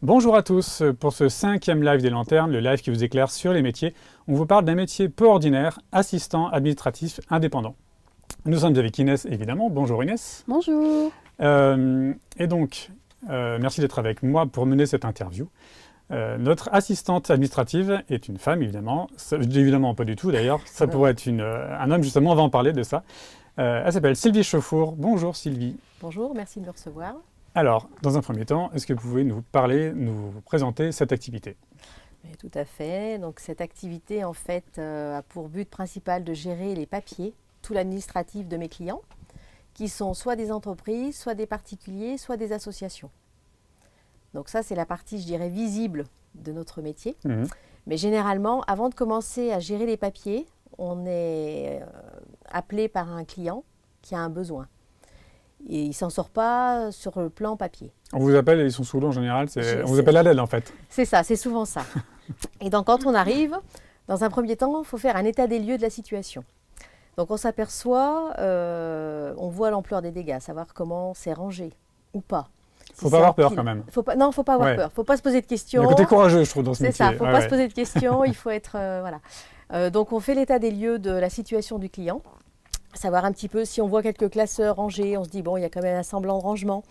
Bonjour à tous, pour ce 5e live des Lanternes, le live qui vous éclaire sur les métiers, on vous parle d'un métier peu ordinaire, assistant administratif indépendant. Nous sommes avec Inès évidemment, bonjour Inès. Bonjour. Merci d'être avec moi pour mener cette interview. Notre assistante administrative est une femme évidemment, évidemment pas du tout d'ailleurs, ça pourrait être un homme justement, on va en parler de ça. Elle s'appelle Sylvie Chauffour, bonjour Sylvie. Bonjour, merci de me recevoir. Alors, dans un premier temps, est-ce que vous pouvez nous présenter cette activité ? Oui, tout à fait. Donc, cette activité, en fait, a pour but principal de gérer les papiers, tout l'administratif de mes clients, qui sont soit des entreprises, soit des particuliers, soit des associations. Donc ça, c'est la partie, je dirais, visible de notre métier. Mmh. Mais généralement, avant de commencer à gérer les papiers, on est appelé par un client qui a un besoin. Et il ne s'en sort pas sur le plan papier. On vous appelle, et ils sont sous l'eau en général, on vous appelle à l'aide en fait. C'est ça, c'est souvent ça. Et donc quand on arrive, dans un premier temps, il faut faire un état des lieux de la situation. Donc on s'aperçoit, on voit l'ampleur des dégâts, savoir comment c'est rangé ou pas. Il ne faut pas avoir peur quand même. Non, il ne faut pas avoir peur, il ne faut pas se poser de questions. Il y a un côté courageux je trouve dans ce métier. C'est ça, il ne faut pas se poser de questions, il faut être... voilà. Donc on fait l'état des lieux de la situation du client. Savoir un petit peu si on voit quelques classeurs rangés, on se dit bon, il y a quand même un semblant de rangement.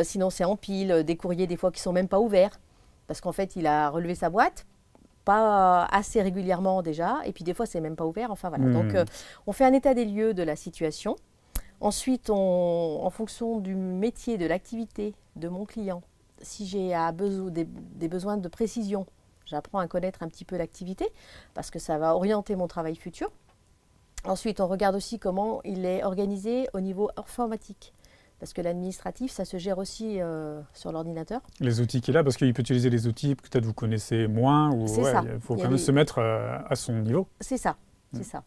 Sinon, c'est en pile, des courriers des fois qui ne sont même pas ouverts, parce qu'en fait, il a relevé sa boîte, pas assez régulièrement déjà, et puis des fois, c'est même pas ouvert. Enfin voilà. Donc, on fait un état des lieux de la situation. Ensuite, en fonction du métier, de l'activité de mon client, si j'ai des besoins de précision, j'apprends à connaître un petit peu l'activité, parce que ça va orienter mon travail futur. Ensuite, on regarde aussi comment il est organisé au niveau informatique. Parce que l'administratif, ça se gère aussi sur l'ordinateur. Les outils qu'il a, parce qu'il peut utiliser les outils que peut-être vous connaissez moins. Il faut quand même se mettre à son niveau. C'est ça, c'est ça.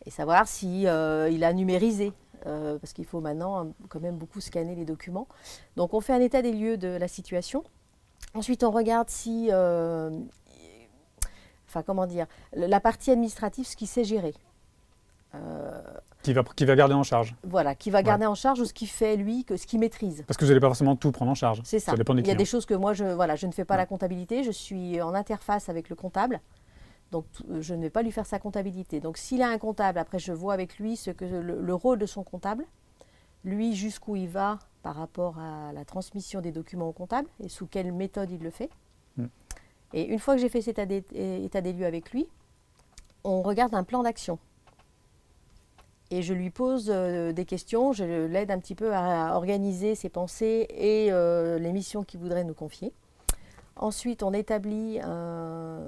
Et savoir si il a numérisé. Parce qu'il faut maintenant quand même beaucoup scanner les documents. Donc on fait un état des lieux de la situation. Ensuite, on regarde si... la partie administrative, ce qu'il sait gérer. Qui va garder en charge. Voilà, qui va garder en charge ce qu'il fait lui, ce qu'il maîtrise. Parce que vous n'allez pas forcément tout prendre en charge. C'est ça. Il y a des choses que moi, je ne fais pas la comptabilité, je suis en interface avec le comptable, donc je ne vais pas lui faire sa comptabilité. Donc s'il a un comptable, après je vois avec lui le rôle de son comptable, lui jusqu'où il va par rapport à la transmission des documents au comptable et sous quelle méthode il le fait. Et une fois que j'ai fait cet état des lieux avec lui, on regarde un plan d'action. Et je lui pose des questions, je l'aide un petit peu à organiser ses pensées et les missions qu'il voudrait nous confier. Ensuite, on établit un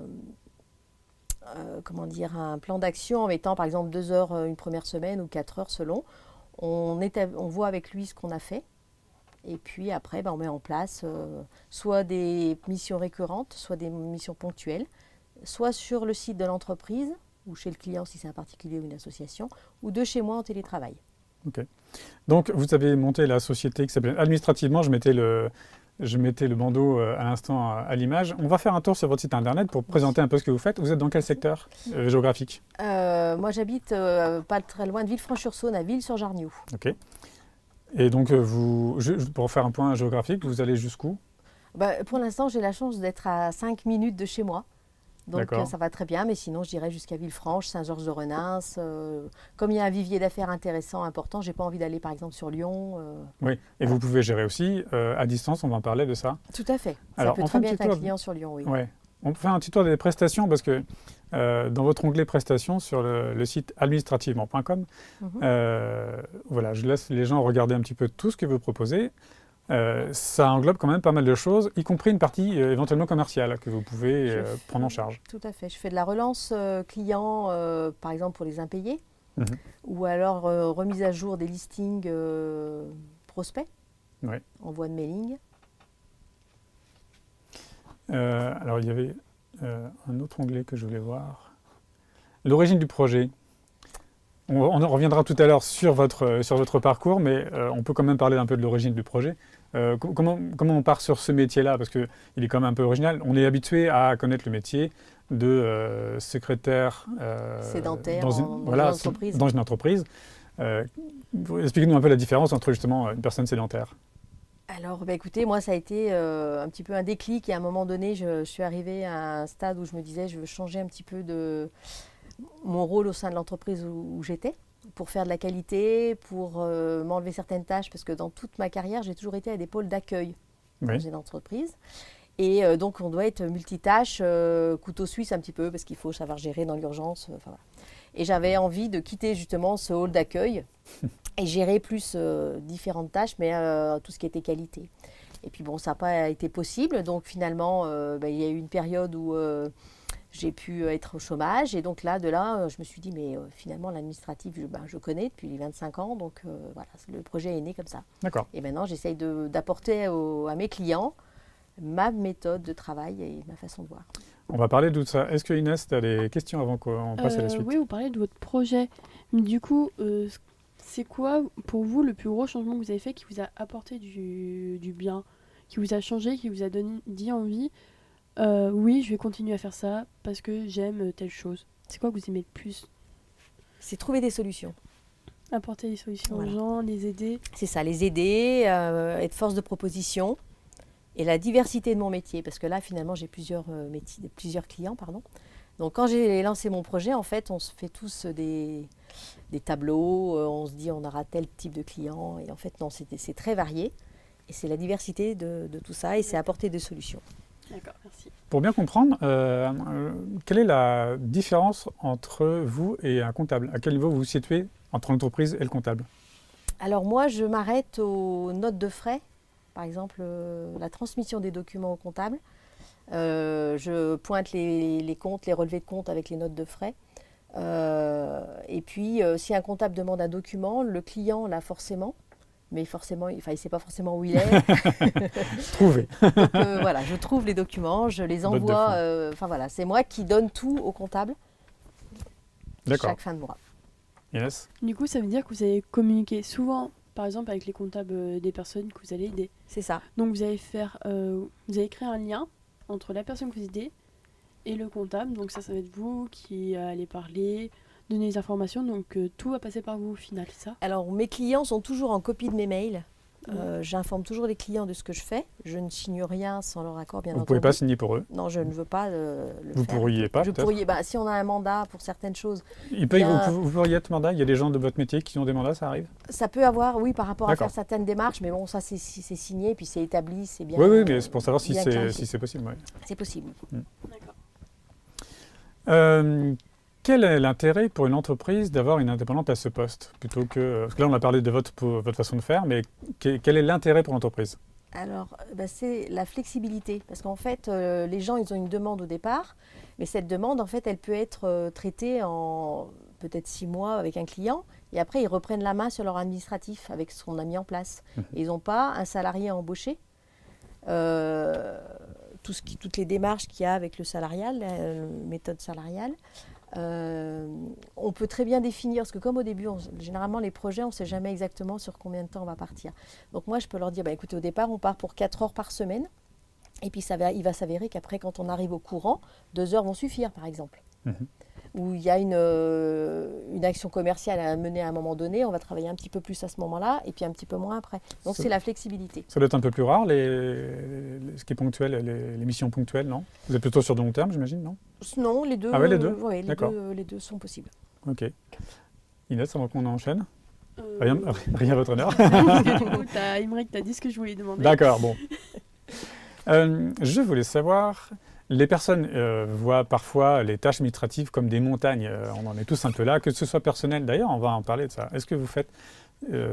plan d'action en mettant par exemple 2 heures une première semaine ou 4 heures selon. On voit avec lui ce qu'on a fait. Et puis après, on met en place soit des missions récurrentes, soit des missions ponctuelles, soit sur le site de l'entreprise, ou chez le client si c'est un particulier ou une association, ou de chez moi en télétravail. Ok. Donc vous avez monté la société qui s'appelle administrativement, je mettais le bandeau à l'instant à l'image. On va faire un tour sur votre site internet pour présenter un peu ce que vous faites. Vous êtes dans quel secteur géographique ? Moi j'habite pas très loin de Villefranche-sur-Saône, à Ville-sur-Jarniou. Ok. Et donc pour faire un point géographique, vous allez jusqu'où ? Pour l'instant j'ai la chance d'être à 5 minutes de chez moi. Donc ça va très bien, mais sinon je dirais jusqu'à Villefranche, Saint-Georges-de-Renins. Comme il y a un vivier d'affaires intéressant, important, je n'ai pas envie d'aller par exemple sur Lyon. Oui, et vous pouvez gérer aussi à distance, on va en parler de ça. Tout à fait, ça peut très bien être un client sur Lyon, oui. Ouais. On peut faire un petit tour des prestations parce que dans votre onglet prestations sur le site administrativement.com, voilà, je laisse les gens regarder un petit peu tout ce que vous proposez. Ça englobe quand même pas mal de choses, y compris une partie éventuellement commerciale que vous pouvez prendre en charge. Tout à fait. Je fais de la relance client, par exemple pour les impayés, ou alors remise à jour des listings prospects, envoi de mailing. Alors il y avait un autre onglet que je voulais voir. L'origine du projet. On reviendra tout à l'heure sur votre parcours, mais on peut quand même parler un peu de l'origine du projet. Comment on part sur ce métier-là? Parce qu'il est quand même un peu original. On est habitué à connaître le métier de secrétaire sédentaire dans une entreprise. Expliquez-nous un peu la différence entre justement une personne sédentaire. Alors, bah, écoutez, moi, ça a été un petit peu un déclic et à un moment donné, je suis arrivée à un stade où je me disais, je veux changer un petit peu de mon rôle au sein de l'entreprise où j'étais pour faire de la qualité, pour m'enlever certaines tâches, parce que dans toute ma carrière, j'ai toujours été à des pôles d'accueil dans Oui. une entreprise. Et donc, on doit être multitâche, couteau suisse un petit peu, parce qu'il faut savoir gérer dans l'urgence. Enfin, voilà. Et j'avais envie de quitter justement ce hall d'accueil et gérer plus différentes tâches, mais tout ce qui était qualité. Et puis bon, ça n'a pas été possible. Donc finalement, il y a eu une période où j'ai pu être au chômage. Et donc là, je me suis dit, mais finalement, l'administratif, je connais depuis les 25 ans. Donc voilà, le projet est né comme ça. D'accord. Et maintenant, j'essaye d'apporter à mes clients ma méthode de travail et ma façon de voir. On va parler de tout ça. Est-ce que Inès, tu as des questions avant qu'on passe à la suite? Oui, vous parlez de votre projet. Mais du coup, c'est quoi pour vous le plus gros changement que vous avez fait qui vous a apporté du bien, qui vous a changé, qui vous a dit envie, oui, je vais continuer à faire ça parce que j'aime telle chose. C'est quoi que vous aimez le plus? C'est trouver des solutions. Apporter des solutions Voilà. aux gens, les aider. C'est ça, les aider, être force de proposition et la diversité de mon métier. Parce que là, finalement, j'ai plusieurs métiers, plusieurs clients, pardon. Donc, quand j'ai lancé mon projet, en fait, on se fait tous des tableaux. On se dit, on aura tel type de client. Et en fait, non, c'est très varié. Et c'est la diversité de tout ça. Et c'est apporter des solutions. D'accord, merci. Pour bien comprendre, quelle est la différence entre vous et un comptable? À quel niveau vous vous situez entre l'entreprise et le comptable? Alors, moi, je m'arrête aux notes de frais. Par exemple, la transmission des documents au comptable. Je pointe les comptes, les relevés de compte avec les notes de frais. Et puis, si un comptable demande un document, le client l'a forcément, mais forcément, il ne sait pas forcément où il est. Trouvé. Donc voilà, je trouve les documents, je les Botte de envoie. foin. Enfin voilà, c'est moi qui donne tout au comptable D'accord. chaque fin de mois. Inès? Du coup, ça veut dire que vous avez communiqué souvent, par exemple, avec les comptables des personnes que vous allez aider. C'est ça. Donc, vous allez créer un lien entre la personne que vous aidez et le comptable. Donc, ça va être vous qui allez parler, donner les informations. Donc, tout va passer par vous au final, c'est ça? Alors, mes clients sont toujours en copie de mes mails. J'informe toujours les clients de ce que je fais. Je ne signe rien sans leur accord, bien Vous ne entendu. pouvez pas signer pour eux. Non, je ne veux pas le Vous faire. pourriez pas, peut-être? Si on a un mandat pour certaines choses, Vous pourriez être mandat? Il y a des gens de votre métier qui ont des mandats, ça arrive? ça peut avoir, oui, par rapport à D'accord. faire certaines démarches, mais bon, ça c'est signé, puis c'est établi, c'est bien. Oui, mais c'est pour savoir si bien clarifié. c'est possible. Ouais. C'est possible. D'accord. Quel est l'intérêt pour une entreprise d'avoir une indépendante à ce poste plutôt que... Parce que là, on a parlé de votre façon de faire, mais quel est l'intérêt pour l'entreprise? Alors, c'est la flexibilité, parce qu'en fait, les gens, ils ont une demande au départ, mais cette demande, en fait, elle peut être traitée en peut-être 6 mois avec un client, et après, ils reprennent la main sur leur administratif avec ce qu'on a mis en place. Et ils n'ont pas un salarié à embaucher. Toutes les démarches qu'il y a avec le salarial, la méthode salariale, on peut très bien définir, parce que comme au début, généralement les projets, on ne sait jamais exactement sur combien de temps on va partir. Donc moi, je peux leur dire, écoutez, au départ, on part pour 4 heures par semaine, et puis il va s'avérer qu'après, quand on arrive au courant, 2 heures vont suffire, par exemple. Où il y a une action commerciale à mener à un moment donné, on va travailler un petit peu plus à ce moment-là, et puis un petit peu moins après. Donc c'est la flexibilité. Ça doit être un peu plus rare, ce qui est ponctuel, les missions ponctuelles, non? Vous êtes plutôt sur de long terme, j'imagine, non? Non, les deux, Ah ouais, les deux? Ouais, D'accord. les deux sont possibles. Ok. Inès, avant qu'on enchaîne? Rien à votre honneur. Du coup, Imric t'a dit ce que je voulais demander. D'accord, bon. Je voulais savoir, les personnes voient parfois les tâches administratives comme des montagnes. On en est tous un peu là, que ce soit personnel. D'ailleurs, on va en parler de ça. Est-ce que vous faites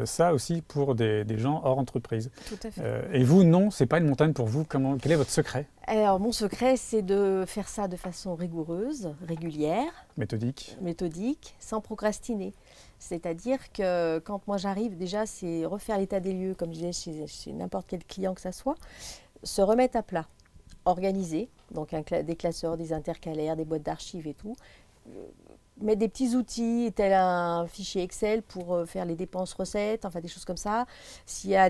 ça aussi pour des gens hors entreprise? Tout à fait. Et vous, non, c'est pas une montagne pour vous. Quel est votre secret? Alors, mon secret, c'est de faire ça de façon rigoureuse, régulière, Méthodique, sans procrastiner. C'est-à-dire que quand moi j'arrive, déjà, c'est refaire l'état des lieux, comme je disais, chez n'importe quel client que ça soit, se remettre à plat, organiser, donc des classeurs, des intercalaires, des boîtes d'archives et tout, mettre des petits outils, tel un fichier Excel pour faire les dépenses recettes, enfin des choses comme ça. S'il y a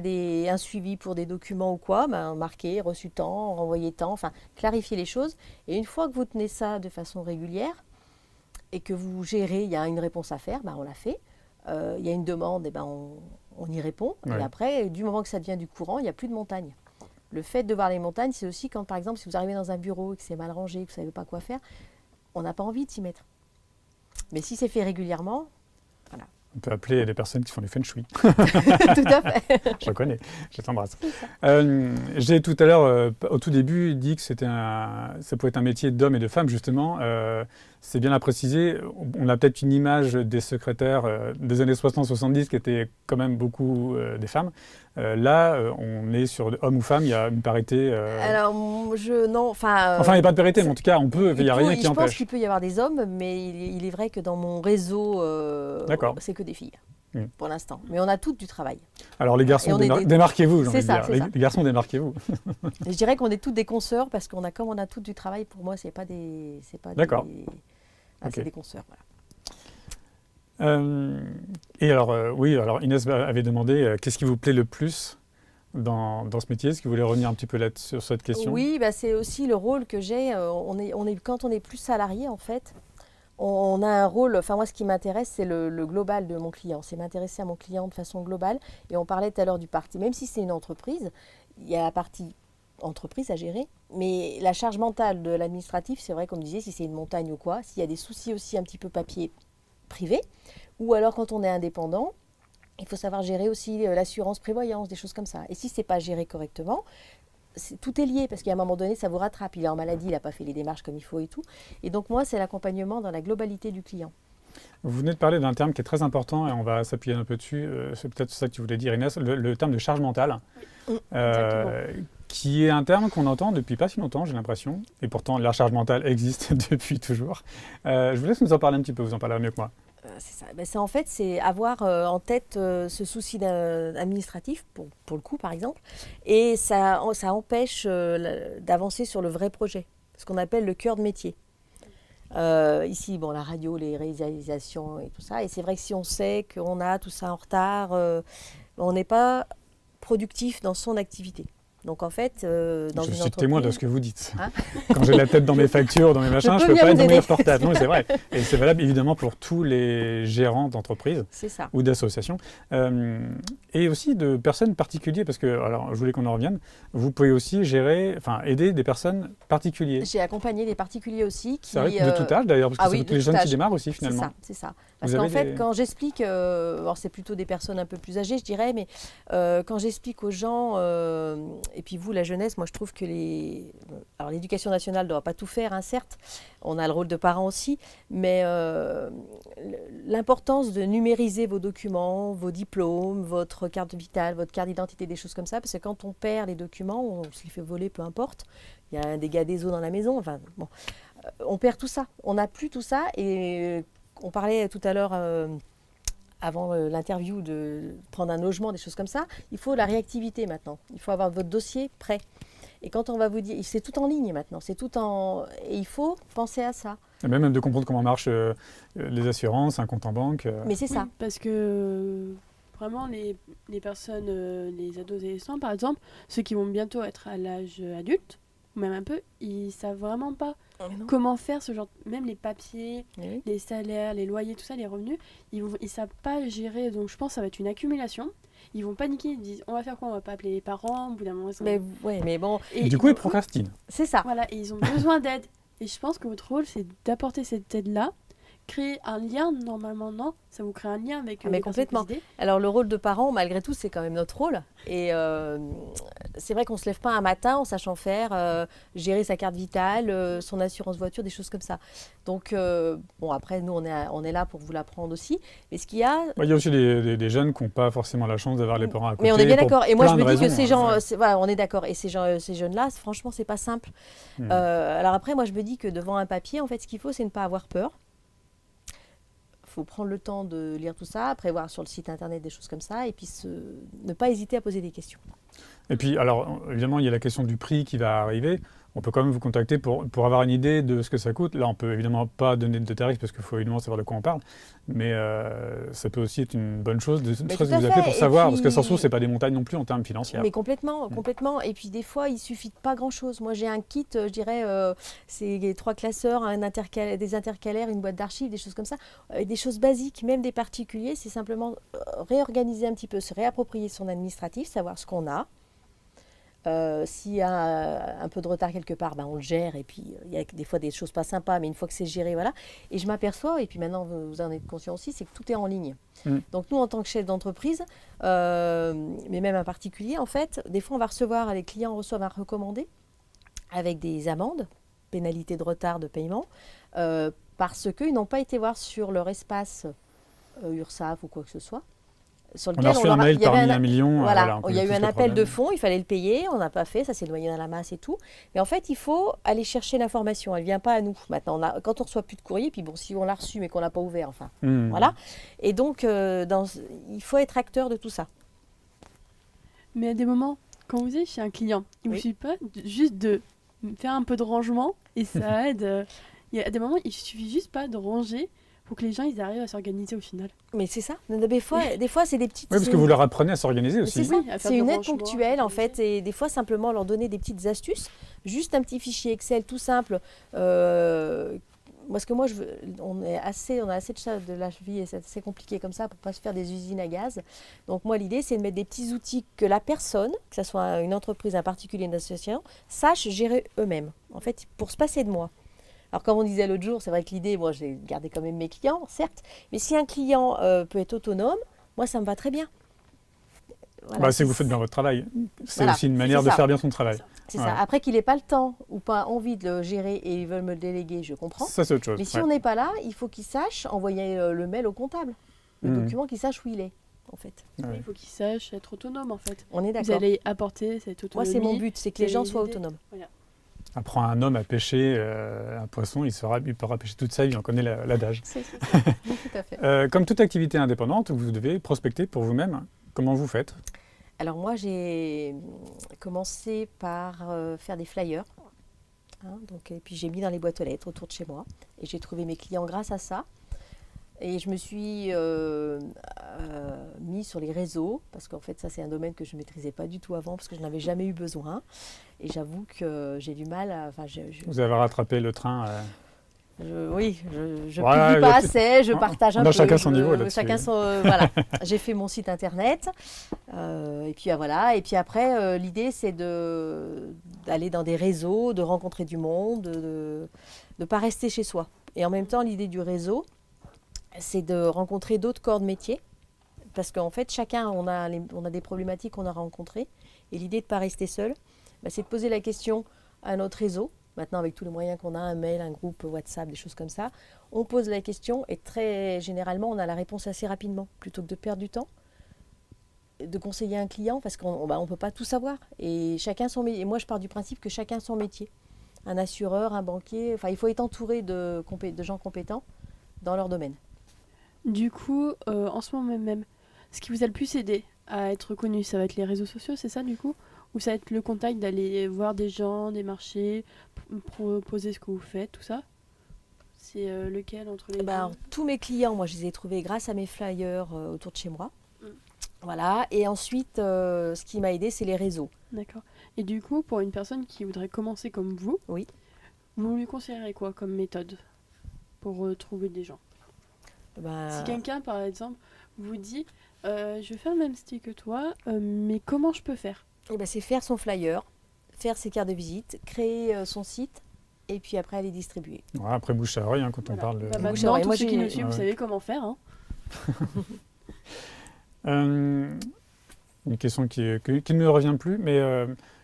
un suivi pour des documents ou quoi, marquer, reçu tant, renvoyer tant, enfin clarifier les choses. Et une fois que vous tenez ça de façon régulière et que vous gérez, il y a une réponse à faire, on la fait. Il y a une demande, on on y répond. Ouais. Et après, du moment que ça devient du courant, il n'y a plus de montagne. Le fait de voir les montagnes, c'est aussi quand, par exemple, si vous arrivez dans un bureau et que c'est mal rangé, que vous ne savez pas quoi faire, on n'a pas envie de s'y mettre. Mais si c'est fait régulièrement, On peut appeler les personnes qui font du feng shui. tout à fait. Je reconnais, je t'embrasse. J'ai tout à l'heure, au tout début, dit que ça pouvait être un métier d'homme et de femme, justement. C'est bien à préciser. On a peut-être une image des secrétaires des années 60-70 qui étaient quand même beaucoup des femmes. Là, on est sur homme ou femme, il y a une parité. Alors, non, enfin... Enfin, il n'y a pas de parité, mais en tout cas, il n'y a rien qui Je pense empêche. qu'il peut y avoir des hommes, mais il est vrai que dans mon réseau, D'accord. c'est que des filles, Mm. pour l'instant. Mais on a toutes du travail. Alors, les garçons, Et on est démarquez-vous, j'ai C'est envie de ça, dire. c'est ça. Les garçons, démarquez-vous. Et je dirais qu'on est toutes des consoeurs, parce comme on a toutes du travail, pour moi, c'est pas D'accord. C'est Ok. des consoeurs, voilà. Et alors, oui, alors Inès avait demandé qu'est-ce qui vous plaît le plus dans ce métier. Est-ce que vous voulez revenir un petit peu sur cette question? Oui, bah, c'est aussi le rôle que j'ai. Quand on est plus salarié, en fait, on a un rôle. Enfin, moi, ce qui m'intéresse, c'est le global de mon client. C'est m'intéresser à mon client de façon globale. Et on parlait tout à l'heure du parti. Même si c'est une entreprise, il y a la partie entreprise à gérer. Mais la charge mentale de l'administratif, c'est vrai, comme je disais, si c'est une montagne ou quoi, s'il y a des soucis aussi un petit peu papier privé, ou alors quand on est indépendant, il faut savoir gérer aussi l'assurance prévoyance, des choses comme ça. Et si ce n'est pas géré correctement, tout est lié, parce qu'à un moment donné, ça vous rattrape. Il est en maladie, il n'a pas fait les démarches comme il faut et tout. Et donc moi, c'est l'accompagnement dans la globalité du client. Vous venez de parler d'un terme qui est très important et on va s'appuyer un peu dessus. C'est peut-être ça que tu voulais dire, Inès, le terme de charge mentale, qui est un terme qu'on entend depuis pas si longtemps, j'ai l'impression. Et pourtant, la charge mentale existe depuis toujours. Je vous laisse nous en parler un petit peu, vous en parlerez mieux que moi. C'est ça. Ben, c'est avoir en tête ce souci administratif, pour le coup par exemple, et ça empêche d'avancer sur le vrai projet, ce qu'on appelle le cœur de métier. Ici, bon, la radio, les réalisations et tout ça, et c'est vrai que si on sait qu'on a tout ça en retard, on n'est pas productif dans son activité. Donc en fait, dans Je une suis entreprise... témoin de ce que vous dites. Hein Quand j'ai la tête dans mes factures, dans mes machins, je peux ne peux bien pas être vous dans mes aider. reportages. Non, c'est vrai. Et c'est valable évidemment pour tous les gérants d'entreprises C'est ça. ou d'associations. Et aussi de personnes particulières, parce que, alors je voulais qu'on en revienne, vous pouvez aussi aider des personnes particulières. J'ai accompagné des particuliers aussi qui... C'est vrai, de tout âge d'ailleurs, parce que c'est oui, tous les de jeunes tout qui âge. démarrent aussi finalement. C'est ça. Parce Vous qu'en avez fait, des- quand j'explique, alors c'est plutôt des personnes un peu plus âgées, je dirais, mais quand j'explique aux gens, et puis vous, la jeunesse, moi je trouve que alors l'éducation nationale ne doit pas tout faire, hein, certes, on a le rôle de parents aussi, mais l'importance de numériser vos documents, vos diplômes, votre carte vitale, votre carte d'identité, des choses comme ça, parce que quand on perd les documents, on se les fait voler, peu importe, il y a un dégât des eaux dans la maison, enfin bon, on perd tout ça, on n'a plus tout ça, et on parlait tout à l'heure, avant l'interview, de prendre un logement, des choses comme ça, il faut la réactivité maintenant, il faut avoir votre dossier prêt. Et quand on va vous dire, c'est tout en ligne maintenant, et il faut penser à ça. Et même de comprendre comment marchent les assurances, un compte en banque. Mais c'est ça. Oui, parce que vraiment, les personnes, les adolescents par exemple, ceux qui vont bientôt être à l'âge adulte, ou même un peu, ils savent vraiment pas comment faire ce genre, même les papiers, Oui. les salaires, les loyers, tout ça, les revenus, ils savent pas gérer. Donc je pense que ça va être une accumulation. Ils vont paniquer, ils disent on va faire quoi, on va pas appeler les parents, au bout d'un moment. Mais bon, Et du coup, ils procrastinent. c'est ça. Voilà, et ils ont besoin d'aide. Et je pense que votre rôle, c'est d'apporter cette aide-là, créer un lien, normalement, non? Ça vous crée un lien avec Mais les personnes complètement. possédées. Alors le rôle de parent, malgré tout, c'est quand même notre rôle. Et c'est vrai qu'on ne se lève pas un matin en sachant faire, gérer sa carte vitale, son assurance voiture, des choses comme ça. Donc, bon, après, nous, on est là pour vous l'apprendre aussi. Mais ce qu'il y a... Il y a aussi des jeunes qui n'ont pas forcément la chance d'avoir les parents à côté. Mais on est bien pour d'accord. Et moi, je plein me de dis que raisons, ces hein. gens, voilà, on est d'accord. Et ces jeunes-là, franchement, c'est pas simple. Alors après, moi, je me dis que devant un papier, en fait, ce qu'il faut, c'est ne pas avoir peur. Il faut prendre le temps de lire tout ça, prévoir sur le site internet des choses comme ça, et puis ne pas hésiter à poser des questions. Et puis, alors, évidemment, il y a la question du prix qui va arriver. on peut quand même vous contacter pour avoir une idée de ce que ça coûte. Là, on peut évidemment pas donner de tarifs parce qu'il faut évidemment savoir de quoi on parle, mais ça peut aussi être une bonne chose de Mais tout à vous appeler fait. pour Et savoir, parce que puis- Sansource, c'est pas des montagnes non plus en termes financiers. Mais complètement, complètement. Et puis des fois, il suffit de pas grand-chose. Moi, j'ai un kit, je dirais, c'est 3 classeurs, des intercalaires, une boîte d'archives, des choses comme ça, des choses basiques, même des particuliers. C'est simplement réorganiser un petit peu, se réapproprier son administratif, savoir ce qu'on a. S'il y a un peu de retard quelque part, ben on le gère. Et puis, il y a des fois des choses pas sympas, mais une fois que c'est géré, voilà. Et je m'aperçois, et puis maintenant vous en êtes conscient aussi, c'est que tout est en ligne. Donc nous, en tant que chef d'entreprise, mais même un particulier, en fait, des fois on va recevoir, les clients reçoivent un recommandé avec des amendes, pénalités de retard de paiement, parce qu'ils n'ont pas été voir sur leur espace URSSAF ou quoi que ce soit. Sur On a reçu un mail il y avait parmi 1 million. voilà, on il y a eu connaît tous un les appel de problèmes. fonds, il fallait le payer, on n'a pas fait, ça s'est noyé dans la masse et tout. Mais en fait, il faut aller chercher l'information, elle ne vient pas à nous. Maintenant, quand on reçoit plus de courrier, puis bon, si on l'a reçu mais qu'on l'a pas ouvert, enfin, voilà. Et donc, il faut être acteur de tout ça. Mais à des moments, quand vous êtes chez un client, il ne vous suffit pas juste de faire un peu de rangement et ça aide. Il y a des moments, il suffit juste pas de ranger pour que les gens ils arrivent à s'organiser au final. Mais c'est ça. Des fois c'est des petites. Oui, parce que vous leur apprenez à s'organiser C'est aussi. ça. Oui, à faire C'est du une aide rangement, ponctuelle en organiser. fait, et des fois simplement leur donner des petites astuces, juste un petit fichier Excel tout simple. Parce que moi, on a assez de la vie et c'est assez compliqué comme ça pour pas se faire des usines à gaz. Donc moi, l'idée, c'est de mettre des petits outils que la personne, que ce soit une entreprise, un particulier, une association, sache gérer eux-mêmes. En fait, pour se passer de moi. Alors comme on disait l'autre jour, c'est vrai que l'idée, moi, j'ai gardé quand même mes clients, certes, mais si un client peut être autonome, moi, ça me va très bien. Voilà, C'est que vous faites bien votre travail. C'est Voilà, aussi une c'est manière de ça. faire bien son travail. C'est Ouais. ça. Après qu'il n'ait pas le temps ou pas envie de le gérer et ils veulent me le déléguer, je comprends. Ça, c'est autre chose. Mais si ouais. on n'est pas là, il faut qu'il sache envoyer le mail au comptable, le document, qu'il sache où il est, en fait. Ouais. Il faut qu'ils sachent être autonomes en fait. On est Vous d'accord. allez apporter cette Moi, autonomie. c'est mon but, c'est que les vous gens allez soient aider. autonomes. Apprends un homme à pêcher un poisson, il pourra pêcher toute sa vie, on connaît l'adage. C'est ça. Tout à fait. Comme toute activité indépendante, vous devez prospecter pour vous-même. Comment vous faites? Alors moi, j'ai commencé par faire des flyers. Et puis j'ai mis dans les boîtes aux lettres autour de chez moi. Et j'ai trouvé mes clients grâce à ça. Et je me suis mis sur les réseaux, parce qu'en fait, ça, c'est un domaine que je ne maîtrisais pas du tout avant, parce que je n'avais jamais eu besoin. Et j'avoue que j'ai du mal à... Vous avez rattrapé le train. Je Voilà, publie pas assez, je partage un on peu. a chacun son niveau là-dessus. Chacun son, voilà. J'ai fait mon site internet. Et puis voilà. Et puis après, l'idée, c'est d'aller dans des réseaux, de rencontrer du monde, de ne pas rester chez soi. Et en même temps, l'idée du réseau, c'est de rencontrer d'autres corps de métier. Parce qu'en fait, chacun, on a des problématiques qu'on a rencontrées. Et l'idée de ne pas rester seul, c'est de poser la question à notre réseau. Maintenant, avec tous les moyens qu'on a, un mail, un groupe WhatsApp, des choses comme ça, on pose la question et très généralement, on a la réponse assez rapidement. Plutôt que de perdre du temps, de conseiller un client, parce qu'on ne peut pas tout savoir. Et chacun son métier. Et moi, je pars du principe que chacun son métier. Un assureur, un banquier, il faut être entouré de gens compétents dans leur domaine. Du coup, en ce moment même, ce qui vous a le plus aidé à être connu, ça va être les réseaux sociaux, c'est ça du coup? Ou ça va être le contact d'aller voir des gens, des marchés, proposer ce que vous faites, tout ça? C'est lequel entre les deux? Alors, tous mes clients, moi, je les ai trouvés grâce à mes flyers autour de chez moi. Voilà. Et ensuite, ce qui m'a aidé, c'est les réseaux. D'accord. Et du coup, pour une personne qui voudrait commencer comme vous, Oui. vous lui conseillerez quoi comme méthode pour trouver des gens? Si quelqu'un, par exemple, vous dit je vais faire le même style que toi, mais comment je peux faire? C'est faire son flyer, faire ses cartes de visite, créer son site et puis après aller distribuer. Ouais, après, bouche à oreille, quand on Voilà. parle de... Maintenant, Bouche à oreille. tous Moi, ceux qui j'ai- nous suivent, Ouais. vous savez comment faire. Hein. Une question qui ne me revient plus, mais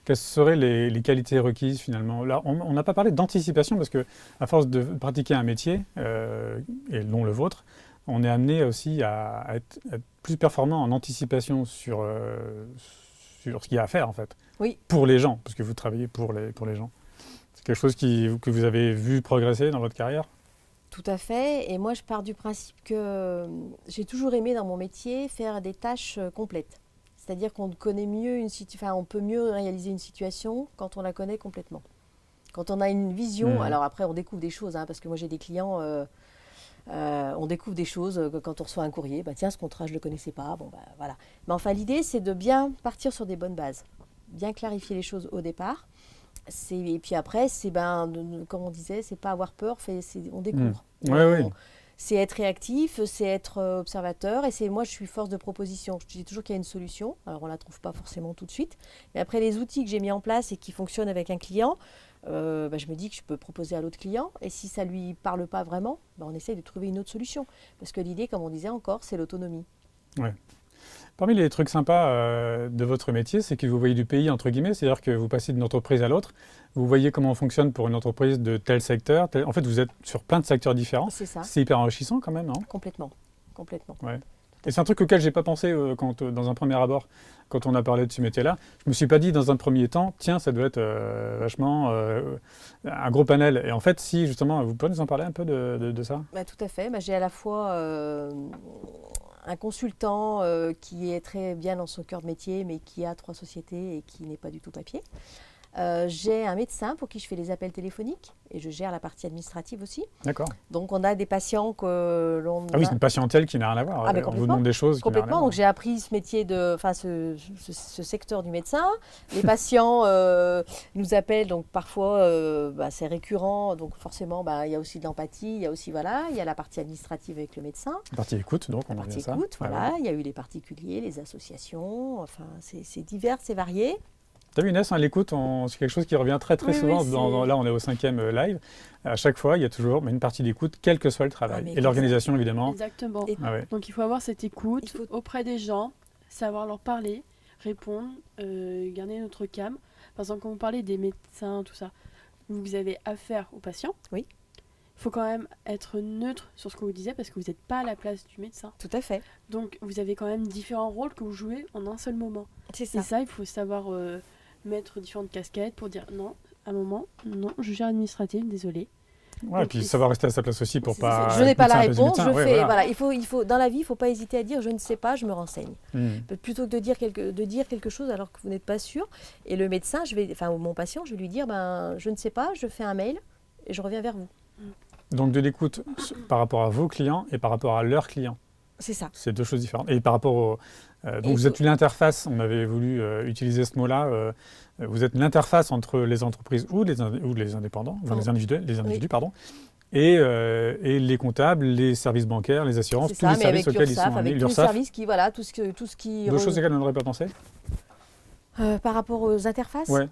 quelles seraient les qualités requises finalement? Là, on n'a pas parlé d'anticipation parce que à force de pratiquer un métier, et dont le vôtre, on est amené aussi à être plus performant en anticipation sur ce qu'il y a à faire en fait. Oui. Pour les gens, parce que vous travaillez pour les gens. C'est quelque chose que vous avez vu progresser dans votre carrière? Tout à fait. Et moi, je pars du principe que j'ai toujours aimé dans mon métier faire des tâches complètes. C'est-à-dire qu'on connaît mieux on peut mieux réaliser une situation quand on la connaît complètement. Quand on a une vision, alors après on découvre des choses, parce que moi j'ai des clients, on découvre des choses quand on reçoit un courrier. Tiens, ce contrat je ne le connaissais pas. Voilà. Mais enfin l'idée c'est de bien partir sur des bonnes bases, bien clarifier les choses au départ. Et puis après c'est comme on disait, c'est pas avoir peur, on découvre. Oui. C'est être réactif, c'est être observateur, et moi je suis force de proposition. Je dis toujours qu'il y a une solution, alors on ne la trouve pas forcément tout de suite, mais après les outils que j'ai mis en place et qui fonctionnent avec un client, je me dis que je peux proposer à l'autre client, et si ça ne lui parle pas vraiment, on essaye de trouver une autre solution. Parce que l'idée, comme on disait encore, c'est l'autonomie. Ouais. Parmi les trucs sympas de votre métier, c'est que vous voyez du pays, entre guillemets, c'est-à-dire que vous passez d'une entreprise à l'autre, vous voyez comment on fonctionne pour une entreprise de tel secteur. En fait, vous êtes sur plein de secteurs différents. C'est ça. C'est hyper enrichissant quand même, non ? Complètement. Ouais. Et c'est un truc auquel je n'ai pas pensé dans un premier abord, quand on a parlé de ce métier-là. Je ne me suis pas dit dans un premier temps, tiens, ça doit être vachement un gros panel. Et en fait, si justement, vous pouvez nous en parler un peu de ça ? Tout à fait. J'ai à la fois un consultant qui est très bien dans son cœur de métier, mais qui a 3 sociétés et qui n'est pas du tout papier. J'ai un médecin pour qui je fais les appels téléphoniques et je gère la partie administrative aussi. D'accord. Donc on a des patients que l'on... Ah oui, c'est une patientèle qui n'a rien à voir. On vous demande des choses qui n'ont rien à voir. Donc j'ai appris ce métier, ce secteur du médecin. Les patients nous appellent, donc parfois c'est récurrent, donc forcément il y a aussi de l'empathie, il y a aussi il y a la partie administrative avec le médecin. La partie écoute, donc on la partie ça. écoute, il y a eu les particuliers, les associations, enfin c'est divers, c'est varié. T'as vu Inès, l'écoute, c'est quelque chose qui revient très souvent. Là, on est au 5e live. À chaque fois, il y a toujours une partie d'écoute, quel que soit le travail. Et l'organisation, évidemment. Exactement. Donc, il faut avoir cette écoute auprès des gens, savoir leur parler, répondre, garder notre calme. Par exemple, quand vous parlez des médecins, tout ça, vous avez affaire aux patients. Oui. Il faut quand même être neutre sur ce que vous disiez parce que vous n'êtes pas à la place du médecin. Tout à fait. Donc, vous avez quand même différents rôles que vous jouez en un seul moment. C'est ça. Et ça, il faut savoir... mettre différentes casquettes pour dire non, à un moment, non, je gère administrative, désolé. Ouais, et puis savoir rester à sa place aussi pour pas... Je n'ai pas la réponse, je fais... Voilà. Il faut, dans la vie, il ne faut pas hésiter à dire je ne sais pas, je me renseigne. Plutôt que de dire quelque chose alors que vous n'êtes pas sûr. Et le médecin, ou mon patient, je vais lui dire je ne sais pas, je fais un mail et je reviens vers vous. Donc de l'écoute par rapport à vos clients et par rapport à leurs clients. C'est ça. C'est 2 choses différentes. Et par rapport au... donc vous êtes l'interface, on avait voulu utiliser ce mot-là, vous êtes l'interface entre les entreprises ou les indépendants, les individus, pardon, et les comptables, les services bancaires, les assurances, tous les services auxquels ils sont amenés. Avec tous les services qui, tout ce qui... 2 choses auxquelles on n'aurait pas pensé par rapport aux interfaces. Ouais.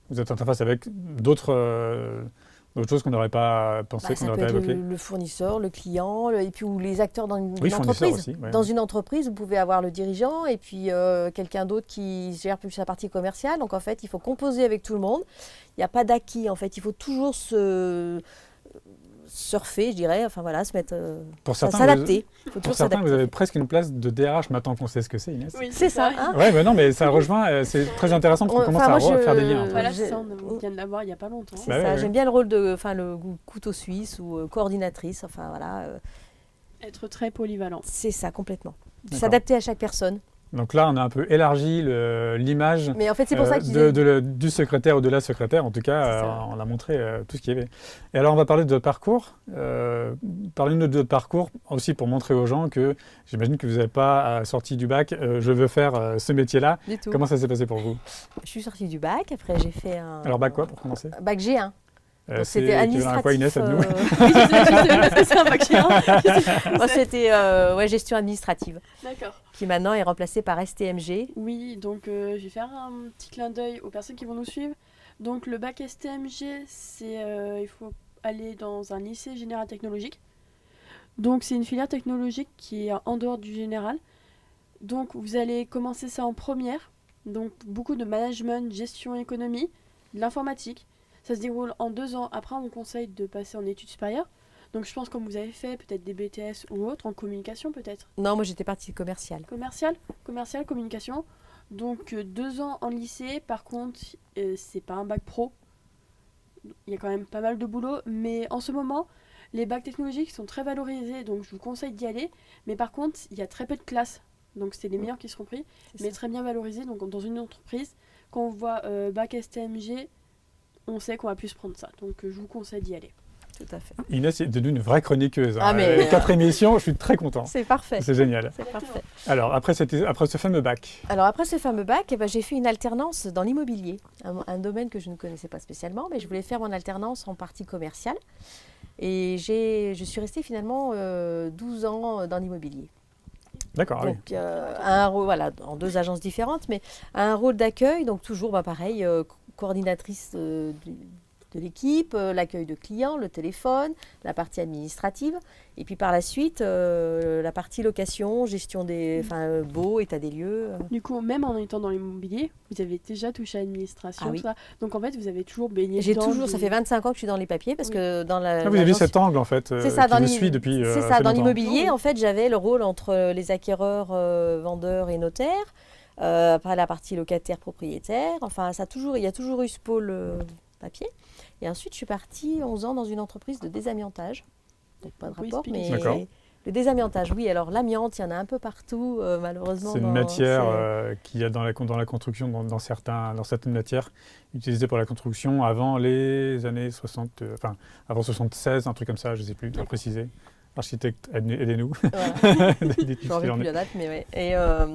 Vous êtes interface avec d'autres choses qu'on n'aurait pas pensé, qu'on n'aurait pas évoquées. Le fournisseur, le client, et puis ou les acteurs dans une entreprise. Aussi, ouais. Dans une entreprise, vous pouvez avoir le dirigeant et puis quelqu'un d'autre qui gère plus sa partie commerciale. Donc en fait, il faut composer avec tout le monde. Il n'y a pas d'acquis. En fait, il faut toujours surfer, je dirais, se mettre, s'adapter. Pour certains, vous avez presque une place de DRH maintenant qu'on sait ce que c'est, Inès. Oui, c'est ça. Oui, non, mais ça rejoint, c'est très intéressant parce qu'on commence à faire des liens. Voilà, on vient de l'avoir il n'y a pas longtemps. C'est ça, j'aime bien le rôle de le couteau suisse ou coordinatrice, Être très polyvalent. C'est ça, complètement. S'adapter à chaque personne. Donc là, on a un peu élargi l'image mais en fait, c'est pour ça du secrétaire ou de la secrétaire. En tout cas, on a montré tout ce qu'il y avait. Et alors, on va parler de votre parcours. Parlez-nous de votre parcours aussi pour montrer aux gens que j'imagine que vous n'avez pas sorti du bac. Je veux faire ce métier-là. Comment ça s'est passé pour vous? Je suis sortie du bac. Après, j'ai fait un... Alors, bac quoi pour commencer? Bac G1. C'était administratif. Quoi, Inès, Oui, c'est un bac G1. C'était gestion administrative. D'accord. Qui maintenant est remplacée par STMG. Oui, donc je vais faire un petit clin d'œil aux personnes qui vont nous suivre. Donc le bac STMG, il faut aller dans un lycée général technologique. Donc c'est une filière technologique qui est en dehors du général. Donc vous allez commencer ça en première. Donc beaucoup de management, gestion, économie, de l'informatique. Ça se déroule en 2 ans. Après, on vous conseille de passer en études supérieures. Donc, je pense comme vous avez fait, peut-être des BTS ou autre, en communication peut-être. Non, moi j'étais partie commerciale. Commercial, communication. Donc, 2 ans en lycée. Par contre, c'est pas un bac pro. Il y a quand même pas mal de boulot. Mais en ce moment, les bacs technologiques sont très valorisés. Donc, je vous conseille d'y aller. Mais par contre, il y a très peu de classes. Donc, c'est les meilleurs qui seront pris. Mais très bien valorisés. Donc, dans une entreprise, quand on voit bac STMG, on sait qu'on va plus se prendre ça. Donc je vous conseille d'y aller. Tout à fait. Inès est devenue une vraie chroniqueuse. Ah, mais, 4 émissions, je suis très content. C'est parfait. C'est génial. C'est parfait. Alors, après ce fameux bac, Alors après ce fameux bac, eh ben, j'ai fait une alternance dans l'immobilier, un domaine que je ne connaissais pas spécialement, mais je voulais faire mon alternance en partie commerciale. Et je suis restée finalement 12 ans dans l'immobilier. d'accord, ah oui. Donc à un rôle, voilà, en 2 agences différentes, mais à un rôle d'accueil, donc toujours pareil, coordinatrice de l'équipe, l'accueil de clients, le téléphone, la partie administrative, et puis par la suite, la partie location, gestion des baux, état des lieux. Du coup, même en étant dans l'immobilier, vous avez déjà touché à l'administration, Ah oui. tout ça. Donc en fait, vous avez toujours baigné J'ai dedans. toujours, ça fait 25 ans que je suis dans les papiers, parce Oui. que dans la... Ah, vous avez l'agence- cet angle en fait C'est ça, qui vous suit depuis c'est assez ça, dans longtemps. l'immobilier, Oui. en fait, j'avais le rôle entre les acquéreurs, vendeurs et notaires, après la partie locataire-propriétaire. Enfin, il y a toujours eu ce pôle papier. Et ensuite, je suis partie 11 ans dans une entreprise de désamiantage. Donc, pas de Oui, rapport, mais expliquez. D'accord. le désamiantage, oui. Alors, l'amiante, il y en a un peu partout, malheureusement. C'est une dans- matière c'est- qu'il y a dans la construction, dans certaines matières utilisées pour la construction avant les années 60, enfin avant 76, un truc comme ça, je ne sais plus, à D'accord. préciser. Architecte, aidez-nous. Voilà. Dites-nous Je ne ce qu'il en plus est. la date, mais ouais.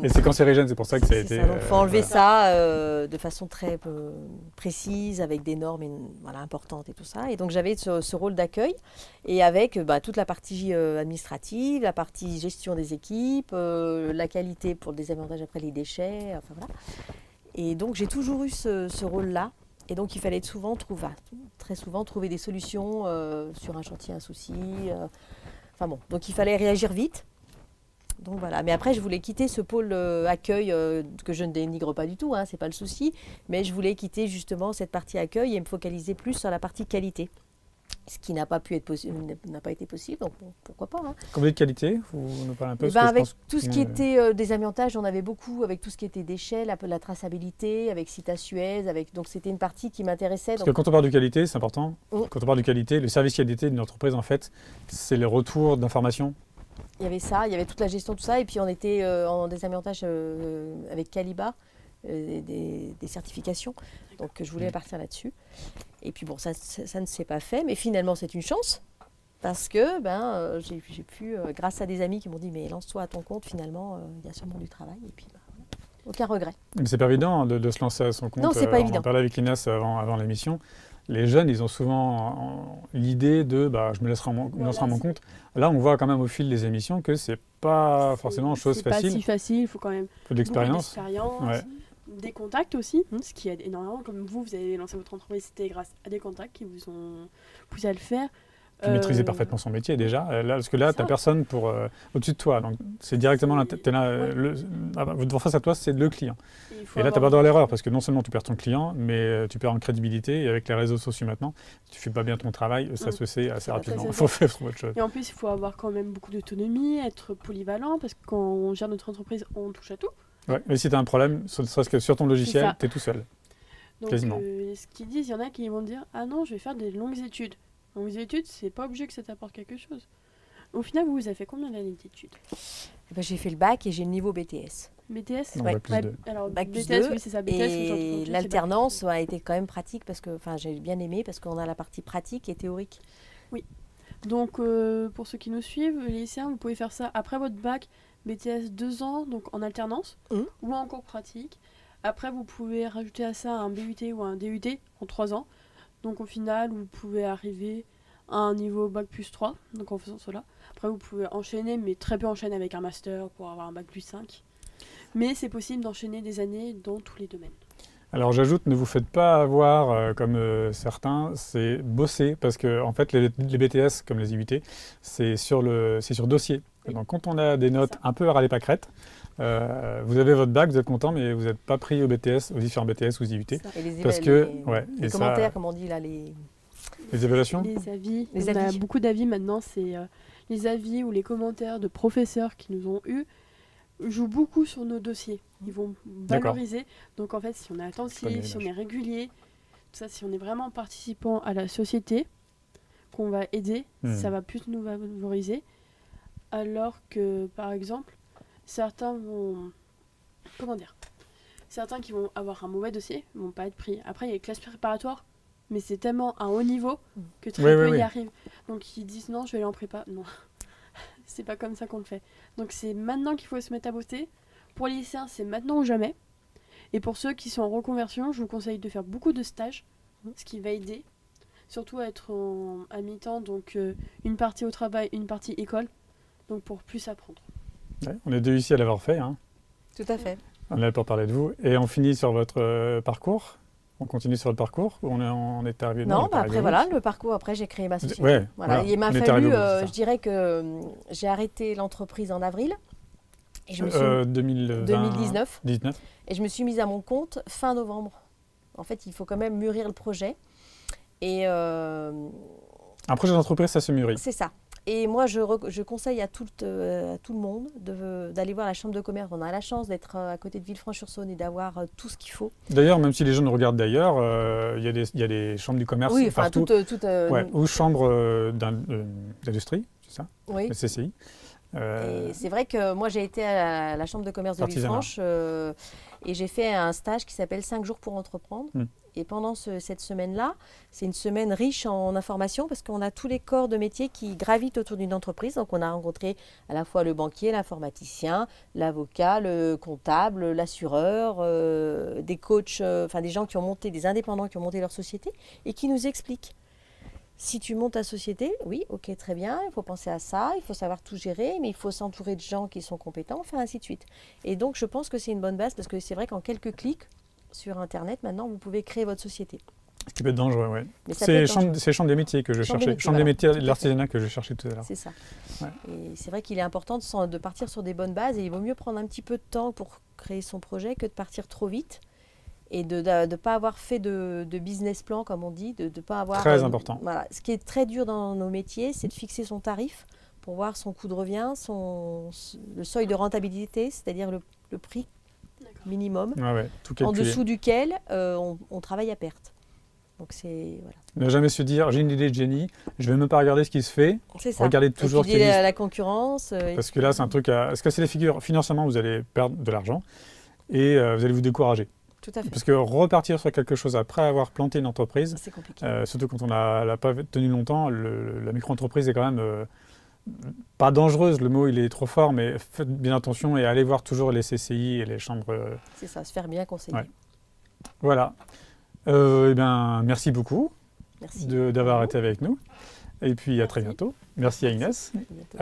Et c'est cancérigène, c'est pour ça que ça a C'est été. ça, donc, faut enlever voilà. ça de façon très précise, avec des normes voilà, importantes et tout ça. Et donc j'avais ce rôle d'accueil, et avec toute la partie administrative, la partie gestion des équipes, la qualité pour le désamiantage après les déchets, enfin voilà. Et donc j'ai toujours eu ce rôle-là. Et donc il fallait très souvent trouver des solutions sur un chantier, un souci. Enfin bon, donc il fallait réagir vite. Donc voilà, mais après je voulais quitter ce pôle accueil que je ne dénigre pas du tout, hein, c'est pas le souci, mais je voulais quitter justement cette partie accueil et me focaliser plus sur la partie qualité, ce qui n'a pas été possible, donc bon, pourquoi pas. Hein. Quand vous dites qualité, vous nous parlez un peu. Eh parce ben, que je avec pense tout ce que- qui était désamiantage, on avait beaucoup, avec tout ce qui était déchets, la traçabilité, avec Cita Suez, donc c'était une partie qui m'intéressait. Parce que quand on parle de qualité, c'est important. Mm. Quand on parle de qualité, le service qualité d'une entreprise, en fait, c'est le retour d'informations. Il y avait ça, il y avait toute la gestion, tout ça, et puis on était en désamiantage avec Caliba, des certifications, donc je voulais partir là-dessus. Et puis bon, ça ne s'est pas fait, mais finalement c'est une chance, parce que j'ai pu, grâce à des amis qui m'ont dit, mais lance-toi à ton compte, finalement, il y a sûrement du travail, et puis voilà. Aucun regret. Mais c'est pas évident de se lancer à son compte. Non, c'est pas On évident. en parlait avec Inès avant l'émission. Les jeunes, ils ont souvent l'idée de je me lancerai à mon compte. Là, on voit quand même au fil des émissions que c'est pas forcément chose C'est facile. pas si facile, il faut quand même Il faut de l'expérience. beaucoup d'expérience, Ouais. des contacts aussi, ce qui aide énormément. Comme vous avez lancé votre entreprise, c'était grâce à des contacts qui vous ont poussé à le faire. Puis maîtriser parfaitement son métier déjà. Parce que là, tu n'as personne au-dessus de toi. Donc, c'est directement t'es là, en face à toi, c'est le client. Et là, tu n'as pas droit à l'erreur parce que non seulement tu perds ton client, mais tu perds en crédibilité. Et avec les réseaux sociaux maintenant, si tu ne fais pas bien ton travail, ça se sait assez rapidement. Il faut faire autre chose. Et en plus, il faut avoir quand même beaucoup d'autonomie, être polyvalent, parce que quand on gère notre entreprise, on touche à tout. Ouais, mais si tu as un problème, ne serait-ce que sur ton logiciel, ça. tu es tout seul. Donc, Quasiment. ce qu'ils disent, il y en a qui vont dire « Ah non, je vais faire des longues études ». Longues études, c'est pas obligé que ça t'apporte quelque chose. Au final, vous avez fait combien d'années d'études? Eh ben, j'ai fait le bac et j'ai le niveau BTS. BTS? Non, Ouais. bac plus deux. Alors, Bac plus BTS, 2, oui, c'est ça, BTS. et l'alternance a été quand même pratique, parce que j'ai bien aimé, parce qu'on a la partie pratique et théorique. Donc, pour ceux qui nous suivent, les lycéens, vous pouvez faire ça après votre bac, BTS 2 ans, donc en alternance, ou en cours pratique. Après, vous pouvez rajouter à ça un BUT ou un DUT en 3 ans. Donc, au final, vous pouvez arriver à un niveau bac plus 3, donc en faisant cela. Après, vous pouvez enchaîner, mais très peu enchaîner avec un master pour avoir un bac plus 5. Mais c'est possible d'enchaîner des années dans tous les domaines. Alors j'ajoute, ne vous faites pas avoir comme certains, c'est bosser, parce que en fait les BTS comme les IUT, c'est sur dossier. Oui. Donc quand on a des notes un peu à râler pâquerettes, vous avez votre bac, vous êtes content, mais vous n'êtes pas pris aux BTS, aux différents BTS ou aux IUT. Et les, Parce éva- que, les- ouais, les et ça- commentaires, comme on dit là, les évaluations. Les avis, Les on a avis. beaucoup d'avis maintenant, c'est les avis ou les commentaires de professeurs qui nous ont eus jouent beaucoup sur nos dossiers. Ils vont D'accord. valoriser. Donc en fait, si on est connais attentif, si on l'image. est régulier, tout ça, si on est vraiment participant à la société, qu'on va aider, ça va plus nous valoriser. Alors que, par exemple, certains vont... Comment dire? Certains qui vont avoir un mauvais dossier vont pas être pris. Après, il y a les classes préparatoires mais c'est tellement à haut niveau que très Oui, peu oui, oui. y arrivent. Donc ils disent non, je vais aller en prépa. Non, c'est pas comme ça qu'on le fait. Donc c'est maintenant qu'il faut se mettre à bosser. Pour les lycéens, c'est maintenant ou jamais. Et pour ceux qui sont en reconversion, je vous conseille de faire beaucoup de stages, ce qui va aider. Surtout à être à mi-temps, donc une partie au travail, une partie école, donc pour plus apprendre. Ouais, on est deux ici à l'avoir fait, hein. Tout à fait. On est là pour parler de vous. Et on finit sur votre parcours. On continue sur le parcours ou on est arrivé on Non, est bah arrivé après où voilà, le parcours, après j'ai créé ma société. Ouais, Voilà. voilà. Il m'a On est arrivé fallu, au bout, c'est ça. je dirais que j'ai arrêté l'entreprise en avril et je me suis 2020, 2019 19. et je me suis mise à mon compte fin novembre. En fait, il faut quand même mûrir le projet et Un projet d'entreprise, ça se mûrit. c'est ça. Et moi, je conseille à tout le monde d'aller voir la chambre de commerce. On a la chance d'être à côté de Villefranche-sur-Saône et d'avoir tout ce qu'il faut. D'ailleurs, même si les gens nous regardent d'ailleurs, il y a des chambres du commerce Oui, enfin, partout. Ouais, ou chambres d'industrie, c'est ça, oui. le CCI. Et c'est vrai que moi, j'ai été à la chambre de commerce de Artisanat. Villefranche et j'ai fait un stage qui s'appelle 5 jours pour entreprendre. Et pendant cette semaine-là, c'est une semaine riche en informations parce qu'on a tous les corps de métier qui gravitent autour d'une entreprise. Donc, on a rencontré à la fois le banquier, l'informaticien, l'avocat, le comptable, l'assureur, des coachs, enfin des gens qui ont monté, des indépendants qui ont monté leur société et qui nous expliquent. Si tu montes ta société, oui, ok, très bien, il faut penser à ça, il faut savoir tout gérer, mais il faut s'entourer de gens qui sont compétents, enfin ainsi de suite. Et donc, je pense que c'est une bonne base parce que c'est vrai qu'en quelques clics sur Internet, maintenant, vous pouvez créer votre société. Ce qui peut être dangereux, oui. Mais ça peut être dangereux. C'est chambre des métiers que je Chambre des cherchais. métiers, Chambre des voilà, métiers tout à de l'artisanat que je cherchais tout à l'heure. C'est ça. Ouais. Et c'est vrai qu'il est important de partir sur des bonnes bases et il vaut mieux prendre un petit peu de temps pour créer son projet que de partir trop vite et de ne pas avoir fait de business plan, comme on dit, de ne pas avoir... Très important. Voilà. Ce qui est très dur dans nos métiers, c'est de fixer son tarif pour voir son coût de revient, le seuil de rentabilité, c'est-à-dire le prix minimum, Ouais, tout en calculé. dessous duquel on travaille à perte. Donc c'est... Voilà. Ne jamais se dire, j'ai une idée de génie, je ne vais même pas regarder ce qui se fait. C'est ça. Regardez toujours ce qui Étudier existe. la concurrence. Parce que là, c'est un truc à se casser les figures. Financièrement, vous allez perdre de l'argent et vous allez vous décourager. Tout à fait. Parce que repartir sur quelque chose après avoir planté une entreprise, C'est compliqué. surtout quand on l'a pas tenu longtemps, la micro-entreprise est quand même pas dangereuse, le mot il est trop fort, mais faites bien attention et allez voir toujours les CCI et les chambres. C'est ça, se faire bien conseiller. Ouais. Voilà. Eh bien, merci beaucoup Merci. d'avoir été avec nous. Et puis à très Merci. bientôt. Merci à Inès. À bientôt.